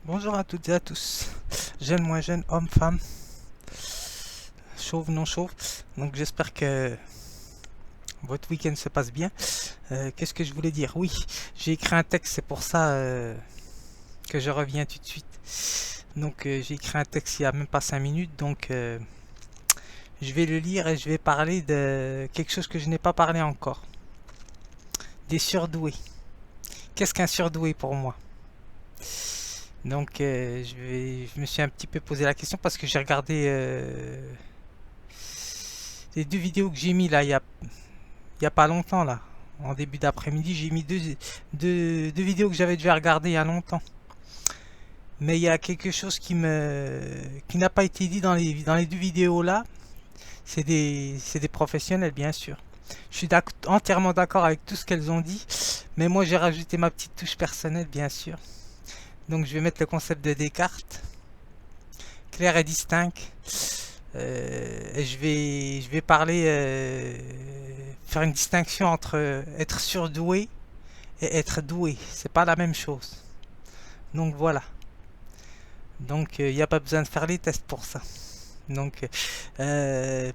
Bonjour à toutes et à tous, jeunes, moins jeunes, hommes, femmes, chauves, non chauves. Donc j'espère que votre week-end se passe bien. Qu'est-ce que je voulais dire? Oui, j'ai écrit un texte, c'est pour ça que je reviens tout de suite. Donc j'ai écrit un texte il y a même pas 5 minutes, donc je vais le lire et je vais parler de quelque chose que je n'ai pas parlé encore. Des surdoués. Qu'est-ce qu'un surdoué pour moi? Donc je me suis un petit peu posé la question parce que j'ai regardé les deux vidéos que j'ai mis là il y a pas longtemps là. En début d'après-midi, j'ai mis deux vidéos que j'avais déjà regardées il y a longtemps. Mais il y a quelque chose qui n'a pas été dit dans les deux vidéos là. C'est des professionnels bien sûr. Je suis entièrement d'accord avec tout ce qu'elles ont dit, mais moi j'ai rajouté ma petite touche personnelle bien sûr. Donc je vais mettre le concept de Descartes, clair et distinct. Et je vais parler, faire une distinction entre être surdoué et être doué. C'est pas la même chose. Donc voilà. Donc il n'y a pas besoin de faire les tests pour ça. Donc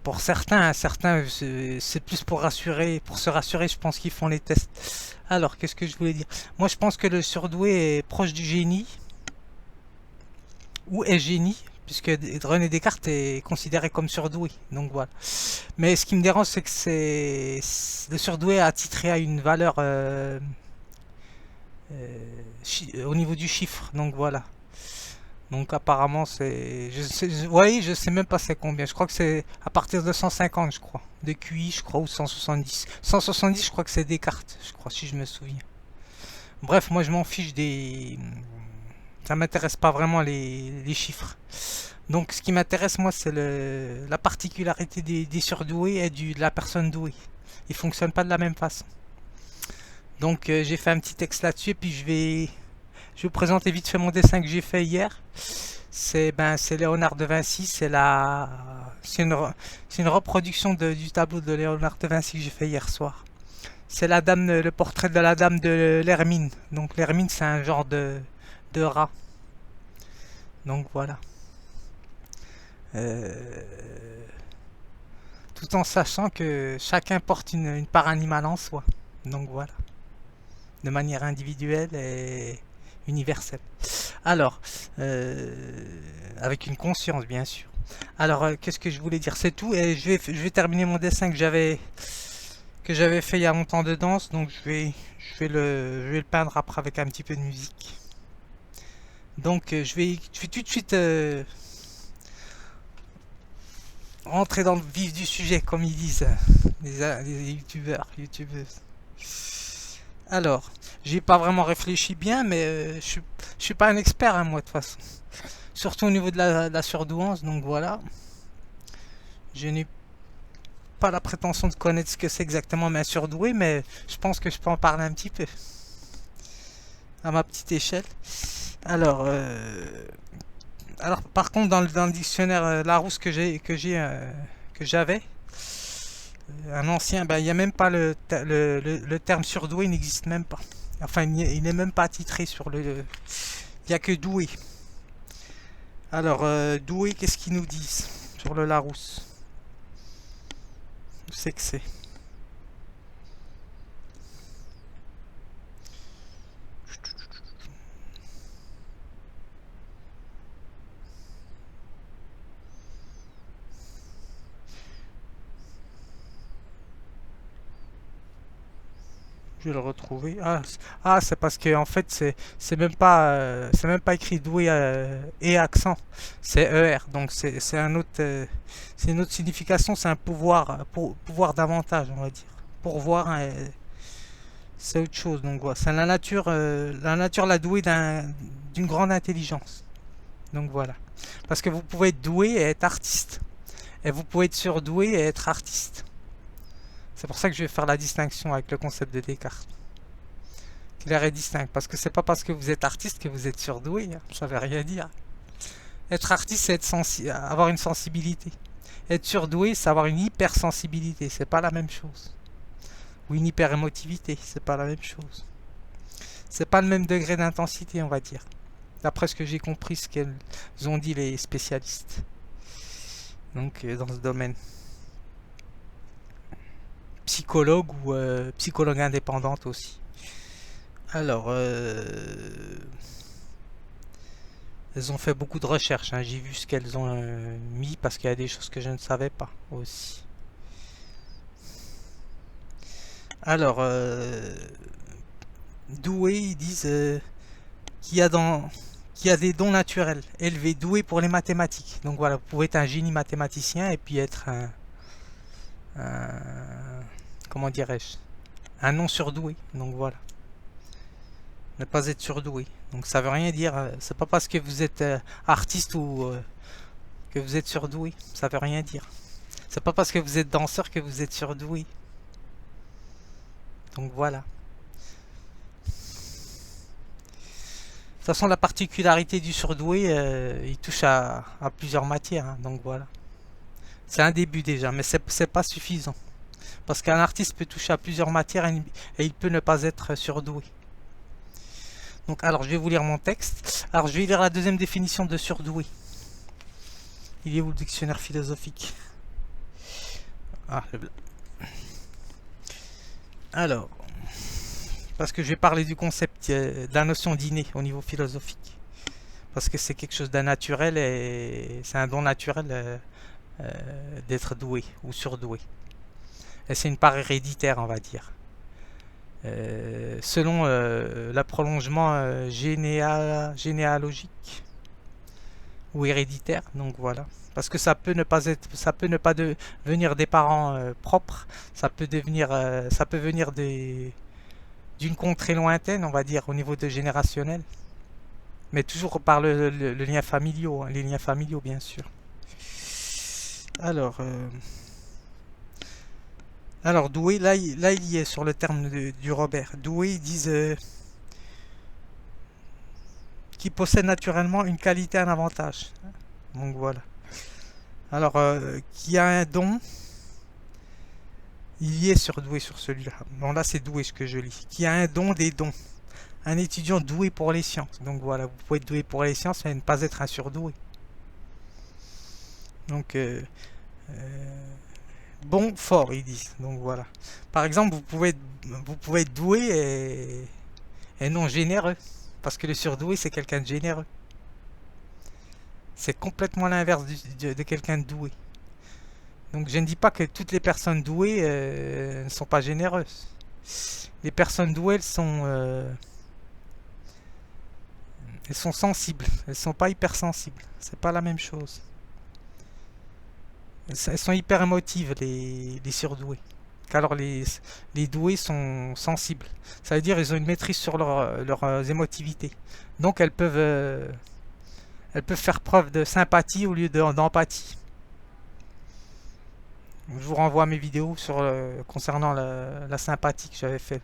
pour certains c'est plus pour rassurer, pour se rassurer, je pense qu'ils font les tests. Alors qu'est-ce que je voulais dire? Moi je pense que le surdoué est proche du génie ou est génie, puisque René Descartes est considéré comme surdoué. Donc voilà. Mais ce qui me dérange, c'est que c'est le surdoué attitré à une valeur au niveau du chiffre. Donc voilà. Donc apparemment c'est, je sais même pas c'est combien. Je crois que c'est à partir de 150, je crois, de QI, je crois, ou 170. 170, je crois que c'est Descartes, je crois, si je me souviens. Bref, moi je m'en fiche des, ça m'intéresse pas vraiment les chiffres. Donc ce qui m'intéresse moi c'est la particularité des surdoués et de la personne douée. Ils fonctionnent pas de la même façon. Donc j'ai fait un petit texte là-dessus et puis je vais vous présenter vite fait mon dessin que j'ai fait hier. C'est Léonard de Vinci, c'est une reproduction du tableau de Léonard de Vinci que j'ai fait hier soir. C'est la dame, le portrait de la dame de l'Hermine. Donc l'Hermine c'est un genre de rat. Donc voilà. Euh, Tout en sachant que chacun porte une part animale en soi. Donc voilà. De manière individuelle et universelle. Alors, avec une conscience bien sûr. Alors, qu'est-ce que je voulais dire? C'est tout. Et je vais terminer mon dessin que j'avais fait il y a longtemps de danse. Donc je vais le peindre après avec un petit peu de musique. Donc je vais tout de suite rentrer dans le vif du sujet, comme ils disent les youtubeurs, youtubeuses. Alors, j'ai pas vraiment réfléchi bien, mais je suis pas un expert, hein, moi, de toute façon. Surtout au niveau de la surdouance, donc voilà. Je n'ai pas la prétention de connaître ce que c'est exactement un surdoué, mais je pense que je peux en parler un petit peu, à ma petite échelle. Alors, alors par contre, dans le dictionnaire Larousse que j'avais, un ancien, ben, il n'y a même pas le terme surdoué, il n'existe même pas. Enfin, il n'est même pas titré sur le. Il n'y a que doué. Alors, doué, qu'est-ce qu'ils nous disent sur le Larousse? Je sais que c'est. Je vais le retrouver. Ah, c'est parce que en fait c'est même pas écrit doué et accent. C'est ER. Donc c'est un autre c'est une autre signification. C'est un pouvoir pouvoir davantage, on va dire. Pourvoir, hein, c'est autre chose. Donc voilà, c'est la nature l'a doué d'une grande intelligence. Donc voilà. Parce que vous pouvez être doué et être artiste, et vous pouvez être surdoué et être artiste. C'est pour ça que je vais faire la distinction avec le concept de Descartes. Clair et distinct. Parce que c'est pas parce que vous êtes artiste que vous êtes surdoué, hein. Ça veut rien dire. Être artiste, c'est avoir une sensibilité. Être surdoué, c'est avoir une hypersensibilité. C'est pas la même chose. Ou une hyperémotivité. C'est pas la même chose. C'est pas le même degré d'intensité, on va dire. d'après ce que j'ai compris, ce qu'elles ont dit les spécialistes. Donc dans ce domaine. Psychologue ou psychologue indépendante aussi. Alors, elles ont fait beaucoup de recherches, hein. J'ai vu ce qu'elles ont mis parce qu'il y a des choses que je ne savais pas aussi. Alors, doué, ils disent qu'il y a des dons naturels, élevés, doués pour les mathématiques. Donc voilà, vous pouvez être un génie mathématicien et puis être comment dirais-je, un non surdoué. Donc voilà, ne pas être surdoué. Donc ça veut rien dire. C'est pas parce que vous êtes artiste ou que vous êtes surdoué. Ça veut rien dire. C'est pas parce que vous êtes danseur que vous êtes surdoué. Donc voilà. De toute façon, la particularité du surdoué, il touche à plusieurs matières. Hein, donc voilà. C'est un début déjà, mais c'est pas suffisant. Parce qu'un artiste peut toucher à plusieurs matières et il peut ne pas être surdoué. Donc, alors, je vais vous lire mon texte. Alors, je vais lire la deuxième définition de surdoué. Il est où le dictionnaire philosophique? Ah, le blanc. Alors, parce que je vais parler du concept, de la notion d'inné au niveau philosophique. Parce que c'est quelque chose d'un naturel et c'est un don naturel d'être doué ou surdoué. Et c'est une part héréditaire, on va dire. Selon le prolongement généalogique ou héréditaire, donc voilà. Parce que ça peut ne pas être, ça peut ne pas venir des parents propres, ça peut venir d'une contrée lointaine, on va dire, au niveau de générationnel, mais toujours par le lien familial, hein, les liens familiaux, bien sûr. Alors doué, là il y est sur le terme du Robert. Doué, ils disent qui possède naturellement une qualité, un avantage. Donc voilà. Alors, qui a un don, il y est surdoué sur celui-là. Bon, là c'est doué ce que je lis. Qui a un don des dons. Un étudiant doué pour les sciences. Donc voilà, vous pouvez être doué pour les sciences mais ne pas être un surdoué. Donc, bon, fort, ils disent. Donc voilà. Par exemple, vous pouvez être doué et non généreux. Parce que le surdoué, c'est quelqu'un de généreux. C'est complètement l'inverse de quelqu'un de doué. Donc je ne dis pas que toutes les personnes douées ne sont pas généreuses. Les personnes douées, elles sont sensibles. Elles sont pas hypersensibles. C'est pas la même chose. Elles sont hyper émotives, les surdoués. Alors les doués sont sensibles. Ça veut dire qu'ils ont une maîtrise sur leurs émotivités. Donc elles peuvent faire preuve de sympathie au lieu d'empathie. Je vous renvoie à mes vidéos concernant la sympathie que j'avais fait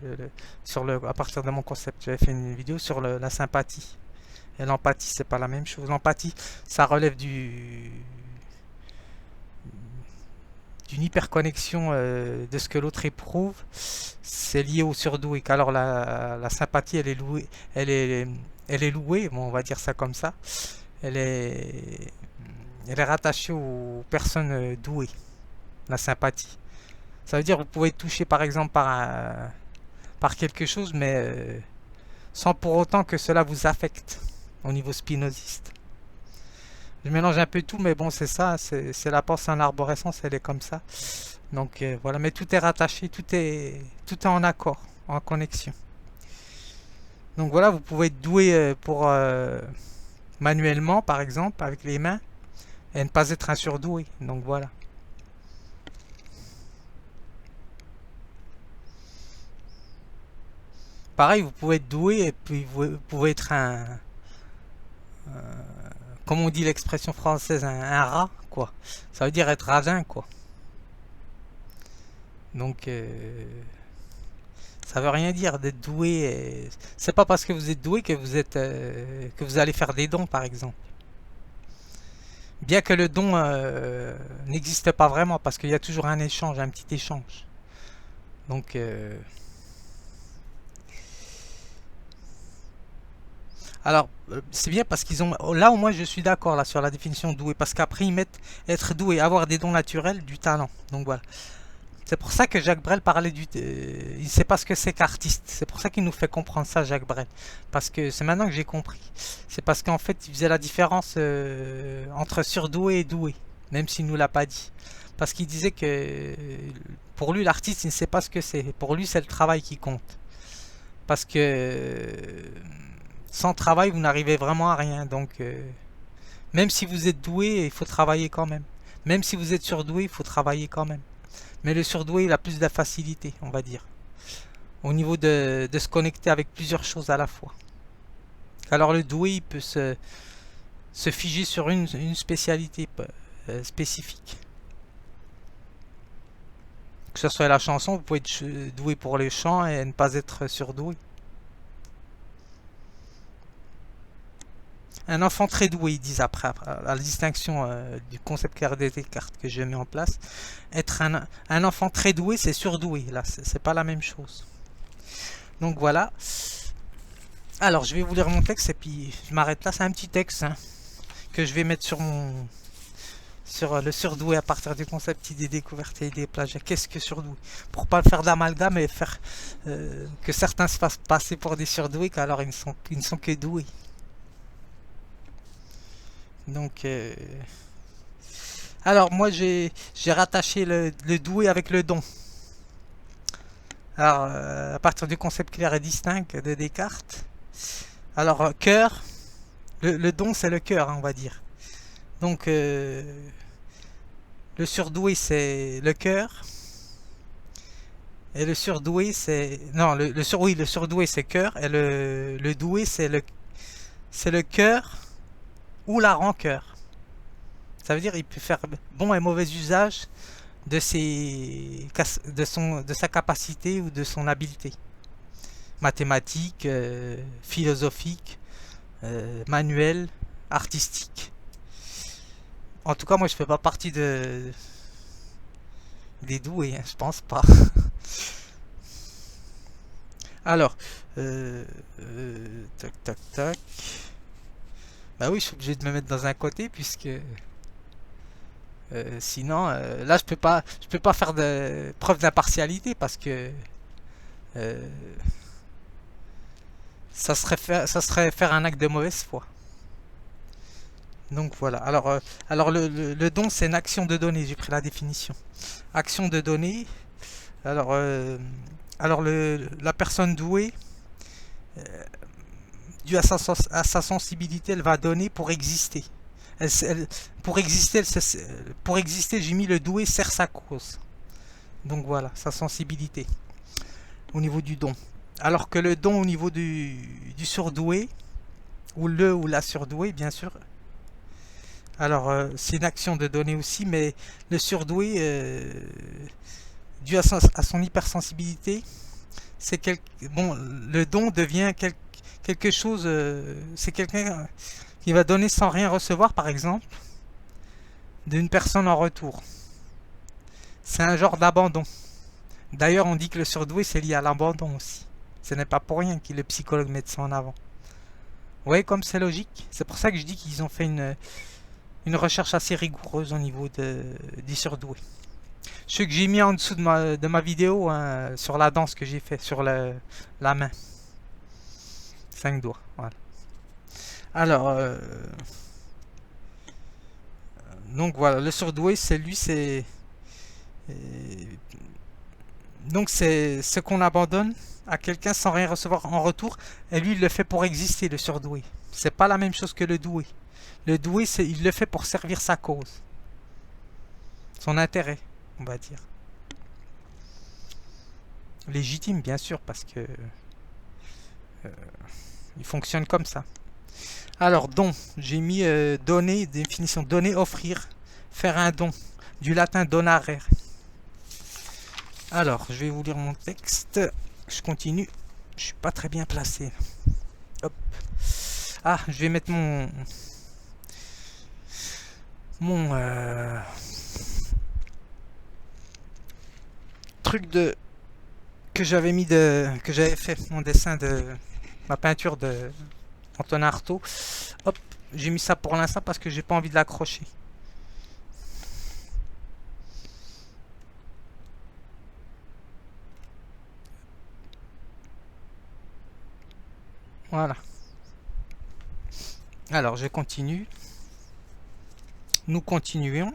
à partir de mon concept. J'avais fait une vidéo sur la sympathie. Et l'empathie, c'est pas la même chose. L'empathie, ça relève d'une hyperconnexion de ce que l'autre éprouve. C'est lié au surdoué. Alors la sympathie, elle est louée, bon, on va dire ça comme ça. Elle est rattachée aux personnes douées. La sympathie. Ça veut dire que vous pouvez être touché par exemple par quelque chose, mais sans pour autant que cela vous affecte au niveau spinoziste. Je mélange un peu tout, mais bon, c'est ça, c'est la pensée en arborescence, elle est comme ça. Donc voilà, mais tout est rattaché, tout est en accord, en connexion. Donc voilà, vous pouvez être doué pour manuellement, par exemple, avec les mains, et ne pas être un surdoué. Donc voilà. Pareil, vous pouvez être doué et puis vous pouvez être comme on dit l'expression française, un rat, quoi. Ça veut dire être radin, quoi. Donc, ça veut rien dire d'être doué. C'est pas parce que vous êtes doué que vous allez faire des dons, par exemple. Bien que le don n'existe pas vraiment, parce qu'il y a toujours un échange, un petit échange. Donc, Alors, c'est bien parce qu'ils ont... Là, au moins, je suis d'accord là sur la définition de doué. Parce qu'après, ils mettent être doué, avoir des dons naturels, du talent. Donc voilà. C'est pour ça que Jacques Brel parlait du... il ne sait pas ce que c'est qu'artiste. C'est pour ça qu'il nous fait comprendre ça, Jacques Brel. Parce que c'est maintenant que j'ai compris. C'est parce qu'en fait, il faisait la différence entre surdoué et doué. Même s'il ne nous l'a pas dit. Parce qu'il disait que pour lui, l'artiste, il ne sait pas ce que c'est. Pour lui, c'est le travail qui compte. Parce que sans travail, vous n'arrivez vraiment à rien. Donc, même si vous êtes doué, il faut travailler quand même. Même si vous êtes surdoué, il faut travailler quand même. Mais le surdoué, il a plus de facilité, on va dire. Au niveau de se connecter avec plusieurs choses à la fois. Alors le doué, il peut se figer sur une spécialité spécifique. Que ce soit la chanson, vous pouvez être doué pour le chant et ne pas être surdoué. Un enfant très doué, ils disent après la distinction du concept clair de Descartes que j'ai mis en place. Être un enfant très doué, c'est surdoué. Là, c'est pas la même chose. Donc voilà. Alors, je vais vous lire mon texte et puis je m'arrête là. C'est un petit texte hein, que je vais mettre sur le surdoué à partir du concept idée découverte et idée plagiat. Qu'est-ce que surdoué? Pour pas faire d'amalgame et faire que certains se fassent passer pour des surdoués, qu'alors ils ne sont que doués. Donc, alors moi j'ai rattaché le doué avec le don. Alors, à partir du concept clair et distinct de Descartes. Alors, cœur, le don c'est le cœur, hein, on va dire. Donc, le surdoué c'est le cœur. Et le surdoué c'est... Non, oui, le surdoué c'est cœur. Et le doué c'est le cœur ou la rancœur. Ça veut dire il peut faire bon et mauvais usage de sa capacité ou de son habileté. Mathématique, philosophique, manuel, artistique. En tout cas, moi je fais pas partie des doués, hein, je pense pas. Alors, tac tac tac. Bah oui, je suis obligé de me mettre dans un côté puisque sinon, là, je peux pas faire de preuve d'impartialité parce que euh, ça serait faire un acte de mauvaise foi. Donc voilà. Alors le don, c'est une action de donner. J'ai pris la définition. Action de donner. Alors, la personne douée, euh, due à sa sensibilité, elle va donner pour exister. Pour exister, j'ai mis le doué sert sa cause. Donc voilà, sa sensibilité au niveau du don. Alors que le don au niveau du surdoué, ou le ou la surdouée, bien sûr. Alors, c'est une action de donner aussi, mais le surdoué, dû à son hypersensibilité, bon, le don devient quelque chose. C'est quelqu'un qui va donner sans rien recevoir, par exemple, d'une personne en retour. C'est un genre d'abandon. D'ailleurs, on dit que le surdoué, c'est lié à l'abandon aussi. Ce n'est pas pour rien que le psychologue met ça en avant. Vous voyez comme c'est logique? C'est pour ça que je dis qu'ils ont fait une recherche assez rigoureuse au niveau des surdoués. Ce que j'ai mis en dessous de ma vidéo hein, sur la danse que j'ai fait sur la main. 5 doigts. Voilà. Alors, donc voilà, le surdoué, c'est lui, donc c'est ce qu'on abandonne à quelqu'un sans rien recevoir en retour, et lui il le fait pour exister, le surdoué. C'est pas la même chose que le doué. Le doué, il le fait pour servir sa cause, son intérêt, on va dire. Légitime, bien sûr, parce que il fonctionne comme ça. Alors, don, j'ai mis donner, définition donner, offrir, faire un don, du latin donare. Alors, je vais vous lire mon texte. Je continue. Je suis pas très bien placé. Hop. Ah, je vais mettre mon truc que j'avais fait mon dessin de ma peinture Antonin Artaud. Hop, j'ai mis ça pour l'instant parce que j'ai pas envie de l'accrocher. Voilà. Alors, je continue. Nous continuons.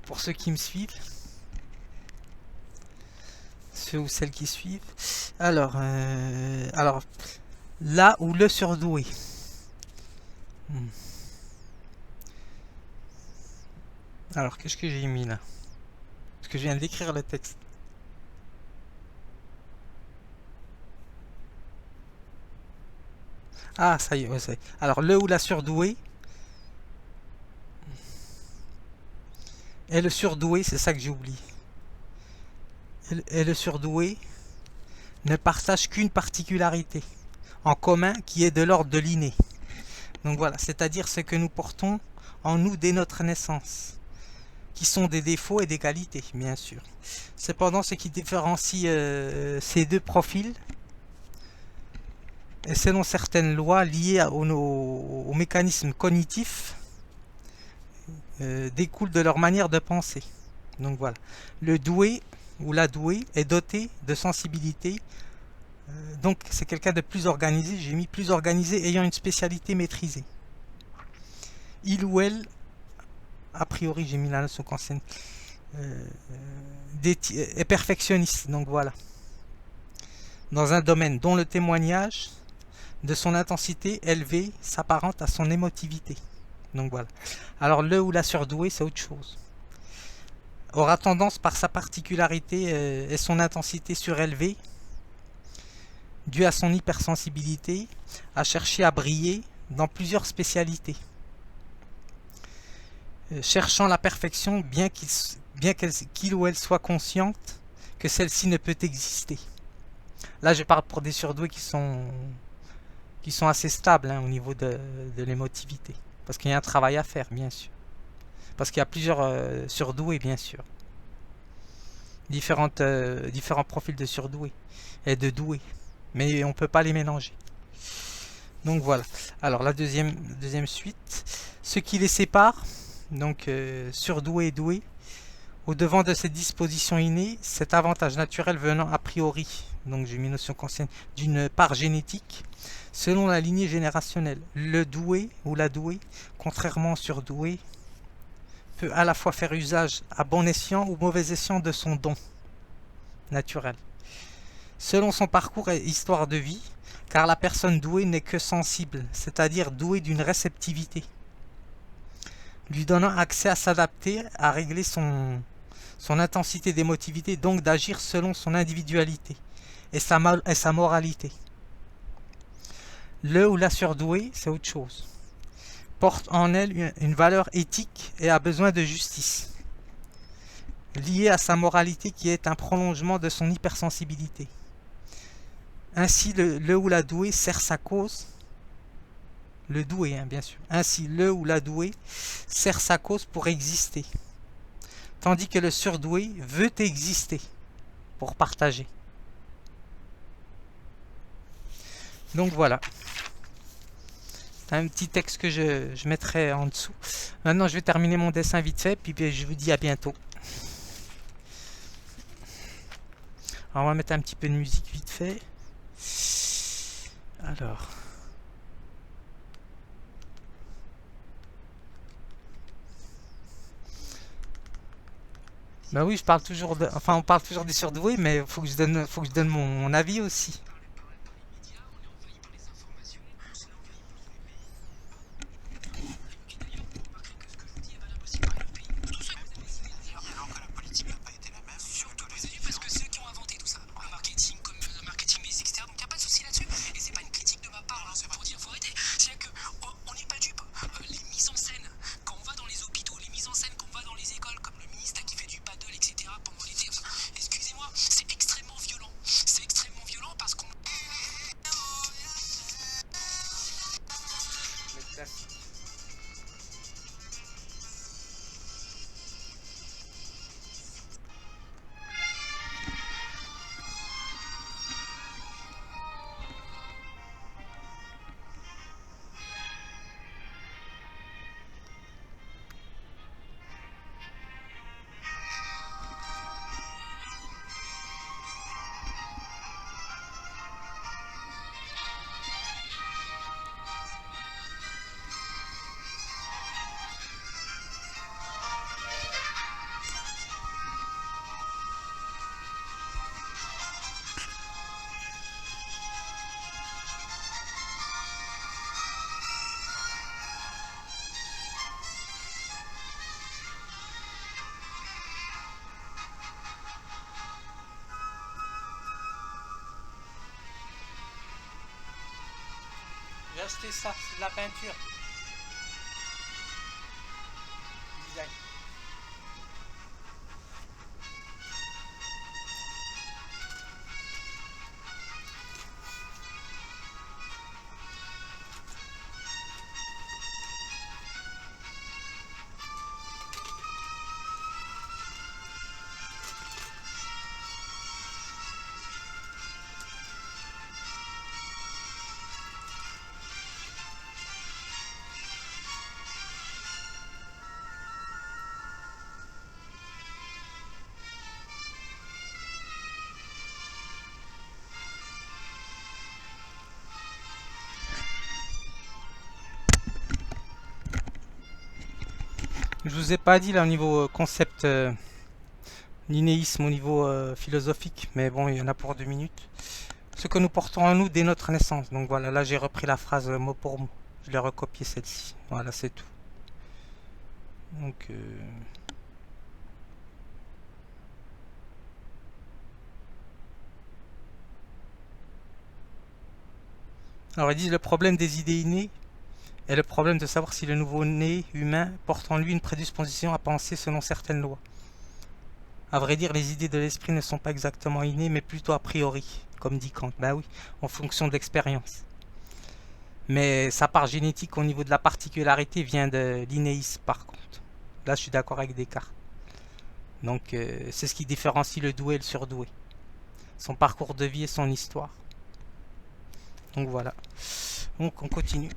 Pour ceux qui me suivent. Ceux ou celles qui suivent. Alors, là où le surdoué. Alors, qu'est-ce que j'ai mis là? Parce que je viens d'écrire le texte. Ah, ça y est, ouais, ça y est. Alors, le ou la surdouée. Et le surdoué, c'est ça que j'ai oublié. Et le surdoué ne partage qu'une particularité en commun qui est de l'ordre de l'inné. Donc voilà, c'est-à-dire ce que nous portons en nous dès notre naissance, qui sont des défauts et des qualités, bien sûr. Cependant, ce qui différencie ces deux profils, et selon certaines lois liées aux mécanismes cognitifs, découlent de leur manière de penser. Donc voilà, le doué ou la douée est doté de sensibilité. Donc c'est quelqu'un de plus organisé, j'ai mis plus organisé ayant une spécialité maîtrisée. Il ou elle, a priori j'ai mis la notion qu'enseigne, est perfectionniste, donc voilà. Dans un domaine dont le témoignage de son intensité élevée s'apparente à son émotivité. Donc voilà. Alors le ou la surdouée, c'est autre chose. Aura tendance par sa particularité et son intensité surélevée, due à son hypersensibilité, à chercher à briller dans plusieurs spécialités. Cherchant la perfection bien qu'il ou elle soit consciente que celle-ci ne peut exister. Là je parle pour des surdoués qui sont assez stables au niveau de l'émotivité. Parce qu'il y a un travail à faire, bien sûr. Parce qu'il y a plusieurs surdoués, bien sûr. Différents profils de surdoués et de doués. Mais on ne peut pas les mélanger. Donc voilà. Alors la deuxième suite. Ce qui les sépare, donc surdoué et doué, au devant de cette disposition innée, cet avantage naturel venant a priori, donc j'ai mis notion consciente, d'une part génétique, selon la lignée générationnelle. Le doué ou la douée, contrairement au surdoué, peut à la fois faire usage à bon escient ou mauvais escient de son don naturel, selon son parcours et histoire de vie, car la personne douée n'est que sensible, c'est-à-dire douée d'une réceptivité, lui donnant accès à s'adapter, à régler son intensité d'émotivité, donc d'agir selon son individualité et sa moralité. Le ou la surdouée, c'est autre chose. Porte en elle une valeur éthique et a besoin de justice, liée à sa moralité qui est un prolongement de son hypersensibilité. Ainsi, le ou la douée sert sa cause, le doué, bien sûr. Ainsi, le ou la douée sert sa cause pour exister, tandis que le surdoué veut exister pour partager. Donc voilà. Un petit texte que je mettrai en dessous. Maintenant, je vais terminer mon dessin vite fait, puis je vous dis à bientôt. Alors, on va mettre un petit peu de musique vite fait. Alors. Bah oui, je parle toujours de, enfin, on parle toujours des surdoués, mais faut que je donne mon avis aussi. acheté ça, c'est de la peinture. Design. Je vous ai pas dit là au niveau concept linéisme, au niveau philosophique, mais bon, il y en a pour 2 minutes. Ce que nous portons en nous dès notre naissance. Donc voilà, là j'ai repris la phrase mot pour mot. Je l'ai recopié celle-ci. Voilà, c'est tout. Donc alors ils disent le problème des idées innées est le problème de savoir si le nouveau-né humain porte en lui une prédisposition à penser selon certaines lois. À vrai dire, les idées de l'esprit ne sont pas exactement innées, mais plutôt a priori, comme dit Kant. Ben oui, en fonction de l'expérience. Mais sa part génétique au niveau de la particularité vient de l'innéisme par contre. Là, je suis d'accord avec Descartes. Donc, c'est ce qui différencie le doué et le surdoué. Son parcours de vie et son histoire. Donc voilà. Donc on continue.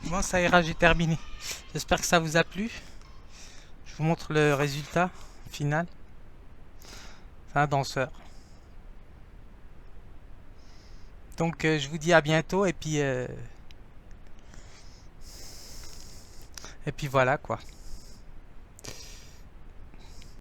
Bon, ça ira, j'ai terminé. J'espère que ça vous a plu. Je vous montre le résultat final. C'est un danseur. Donc je vous dis à bientôt et puis voilà quoi.